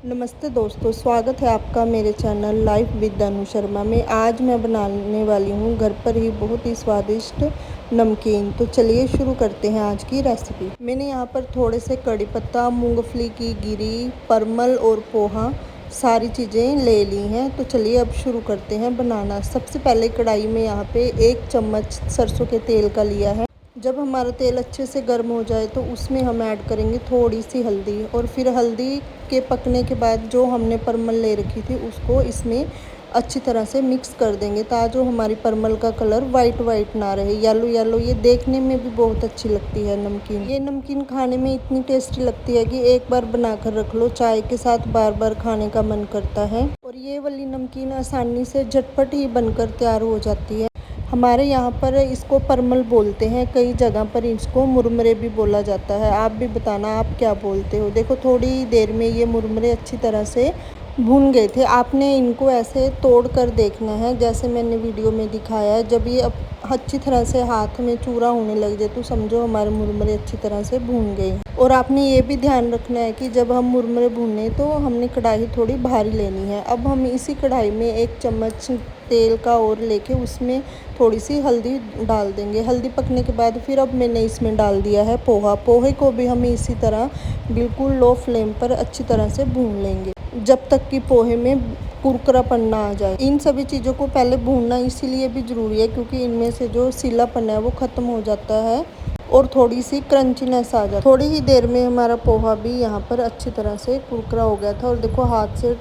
नमस्ते दोस्तों, स्वागत है आपका मेरे चैनल लाइफ विद अनु शर्मा में। आज मैं बनाने वाली हूँ घर पर ही बहुत ही स्वादिष्ट नमकीन। तो चलिए शुरू करते हैं आज की रेसिपी। मैंने यहाँ पर थोड़े से कड़ी पत्ता, मूंगफली की गिरी, परमल और पोहा सारी चीज़ें ले ली हैं। तो चलिए अब शुरू करते हैं बनाना। सबसे पहले कढ़ाई में यहाँ पे 1 चम्मच सरसों के तेल का लिया है। जब हमारा तेल अच्छे से गर्म हो जाए तो उसमें हम ऐड करेंगे थोड़ी सी हल्दी, और फिर हल्दी के पकने के बाद जो हमने परमल ले रखी थी उसको इसमें अच्छी तरह से मिक्स कर देंगे, ताकि जो हमारी परमल का कलर वाइट ना रहे, येलो येलो। ये देखने में भी बहुत अच्छी लगती है नमकीन। ये नमकीन खाने में इतनी टेस्टी लगती है कि एक बार बनाकर रख लो, चाय के साथ बार बार खाने का मन करता है। और ये वाली नमकीन आसानी से झटपट ही बनकर तैयार हो जाती है। हमारे यहाँ पर इसको परमल बोलते हैं, कई जगह पर इसको मुरमुरे भी बोला जाता है। आप भी बताना आप क्या बोलते हो। देखो थोड़ी देर में ये मुरमुरे अच्छी तरह से भून गए थे। आपने इनको ऐसे तोड़ कर देखना है जैसे मैंने वीडियो में दिखाया है। जब ये अच्छी तरह से हाथ में चूरा होने लग जाए तो समझो हमारे मुरमुरे अच्छी तरह से भून गए। और आपने ये भी ध्यान रखना है कि जब हम मुरमुरे भूनें तो हमने कढ़ाई थोड़ी भारी लेनी है। अब हम इसी कढ़ाई में 1 चम्मच तेल का और लेके उसमें थोड़ी सी हल्दी डाल देंगे। हल्दी पकने के बाद फिर अब मैंने इसमें डाल दिया है पोहा। पोहे को भी हम इसी तरह बिल्कुल लो फ्लेम पर अच्छी तरह से भून लेंगे जब तक कि पोहे में कुरकुरापन ना आ जाए। इन सभी चीज़ों को पहले भूनना इसीलिए भी ज़रूरी है क्योंकि इनमें से जो सीलापन है वो ख़त्म हो जाता है और थोड़ी सी क्रंचीनेस आ जाती है। थोड़ी ही देर में हमारा पोहा भी यहाँ पर अच्छी तरह से कुरकुरा हो गया था, और देखो हाथ से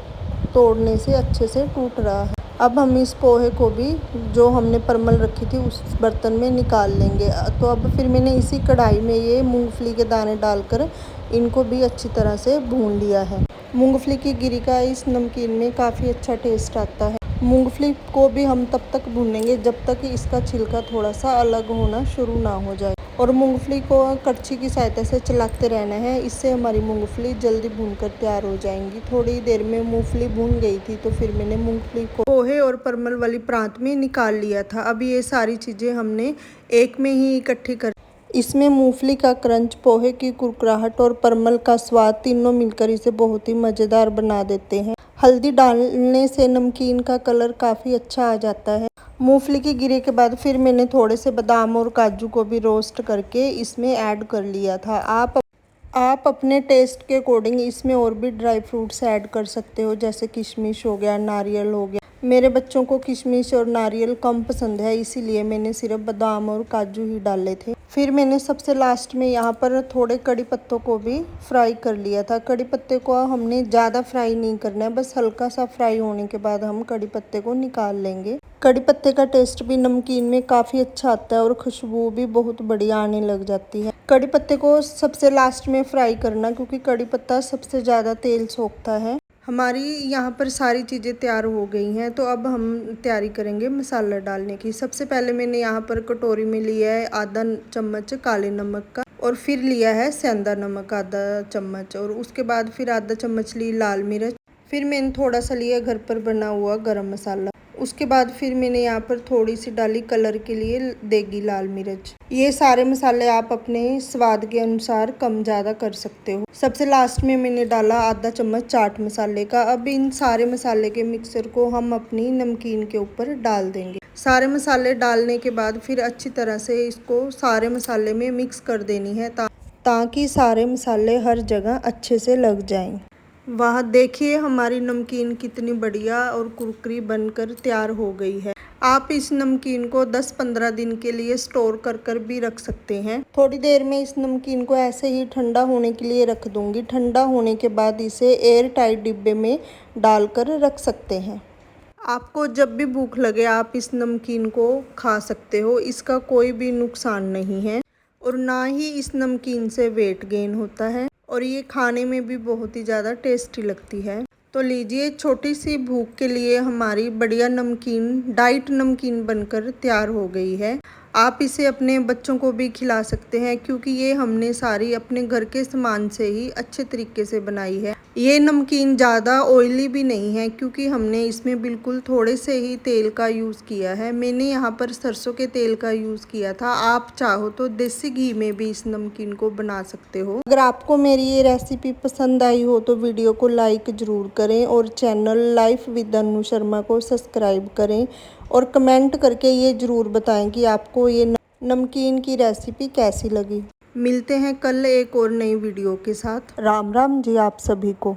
तोड़ने से अच्छे से टूट रहा है। अब हम इस पोहे को भी जो हमने परमल रखी थी उस बर्तन में निकाल लेंगे। तो अब फिर मैंने इसी कढ़ाई में ये मूंगफली के दाने डालकर इनको भी अच्छी तरह से भून लिया है। मूंगफली की गिरी का इस नमकीन में काफ़ी अच्छा टेस्ट आता है। मूंगफली को भी हम तब तक भूनेंगे जब तक इसका छिलका थोड़ा सा अलग होना शुरू ना हो जाए, और मूंगफली को कड़छी की सहायता से चलाते रहना है। इससे हमारी मूंगफली जल्दी भूनकर तैयार हो जाएंगी। थोड़ी देर में मूंगफली भून गई थी तो फिर मैंने मूंगफली को पोहे और परमल वाली प्रांत में निकाल लिया था। अब ये सारी चीज़ें हमने एक में ही इकट्ठी कर, इसमें मूंगफली का क्रंच, पोहे की कुरकुराहट और परमल का स्वाद तीनों मिलकर इसे बहुत ही मज़ेदार बना देते हैं। हल्दी डालने से नमकीन का कलर काफ़ी अच्छा आ जाता है। मूंगफली की गिरी के बाद फिर मैंने थोड़े से बादाम और काजू को भी रोस्ट करके इसमें ऐड कर लिया था। आप अपने टेस्ट के अकॉर्डिंग इसमें और भी ड्राई फ्रूट्स ऐड कर सकते हो, जैसे किशमिश हो गया, नारियल हो गया। मेरे बच्चों को किशमिश और नारियल कम पसंद है, इसीलिए मैंने सिर्फ बादाम और काजू ही डाले थे। फिर मैंने सबसे लास्ट में यहाँ पर थोड़े कड़ी पत्तों को भी फ्राई कर लिया था। कड़ी पत्ते को हमने ज़्यादा फ्राई नहीं करना है, बस हल्का सा फ्राई होने के बाद हम कड़ी पत्ते को निकाल लेंगे। कड़ी पत्ते का टेस्ट भी नमकीन में काफ़ी अच्छा आता है और खुशबू भी बहुत बढ़िया आने लग जाती है। कड़ी पत्ते को सबसे लास्ट में फ्राई करना, क्योंकि कड़ी पत्ता सबसे ज़्यादा तेल सोखता है। हमारी यहाँ पर सारी चीज़ें तैयार हो गई हैं, तो अब हम तैयारी करेंगे मसाला डालने की। सबसे पहले मैंने यहाँ पर कटोरी में लिया है आधा चम्मच काले नमक का, और फिर लिया है सेंधा नमक आधा चम्मच, और उसके बाद फिर आधा चम्मच ली लाल मिर्च। फिर मैंने थोड़ा सा लिया घर पर बना हुआ गरम मसाला। उसके बाद फिर मैंने यहाँ पर थोड़ी सी डाली कलर के लिए देगी लाल मिर्च। ये सारे मसाले आप अपने स्वाद के अनुसार कम ज़्यादा कर सकते हो। सबसे लास्ट में मैंने डाला आधा चम्मच चाट मसाले का। अब इन सारे मसाले के मिक्सर को हम अपनी नमकीन के ऊपर डाल देंगे। सारे मसाले डालने के बाद फिर अच्छी तरह से इसको सारे मसाले में मिक्स कर देनी है, ताकि सारे मसाले हर जगह अच्छे से लग जाएं। वाह, देखिए हमारी नमकीन कितनी बढ़िया और कुरकुरी बनकर तैयार हो गई है। आप इस नमकीन को 10-15 दिन के लिए स्टोर कर भी रख सकते हैं। थोड़ी देर में इस नमकीन को ऐसे ही ठंडा होने के लिए रख दूंगी। ठंडा होने के बाद इसे एयर टाइट डिब्बे में डालकर रख सकते हैं। आपको जब भी भूख लगे आप इस नमकीन को खा सकते हो। इसका कोई भी नुकसान नहीं है, और ना ही इस नमकीन से वेट गेन होता है, और ये खाने में भी बहुत ही ज़्यादा टेस्टी लगती है। तो लीजिए, छोटी सी भूख के लिए हमारी बढ़िया नमकीन, डाइट नमकीन बनकर तैयार हो गई है। आप इसे अपने बच्चों को भी खिला सकते हैं, क्योंकि ये हमने सारी अपने घर के सामान से ही अच्छे तरीके से बनाई है। ये नमकीन ज़्यादा ऑयली भी नहीं है, क्योंकि हमने इसमें बिल्कुल थोड़े से ही तेल का यूज़ किया है। मैंने यहाँ पर सरसों के तेल का यूज़ किया था। आप चाहो तो देसी घी में भी इस नमकीन को बना सकते हो। अगर आपको मेरी ये रेसिपी पसंद आई हो तो वीडियो को लाइक ज़रूर करें और चैनल लाइफ विद अनु शर्मा को सब्सक्राइब करें और कमेंट करके ये ज़रूर बताएं कि आपको ये नमकीन की रेसिपी कैसी लगी। मिलते हैं कल एक और नई वीडियो के साथ। राम राम जी आप सभी को।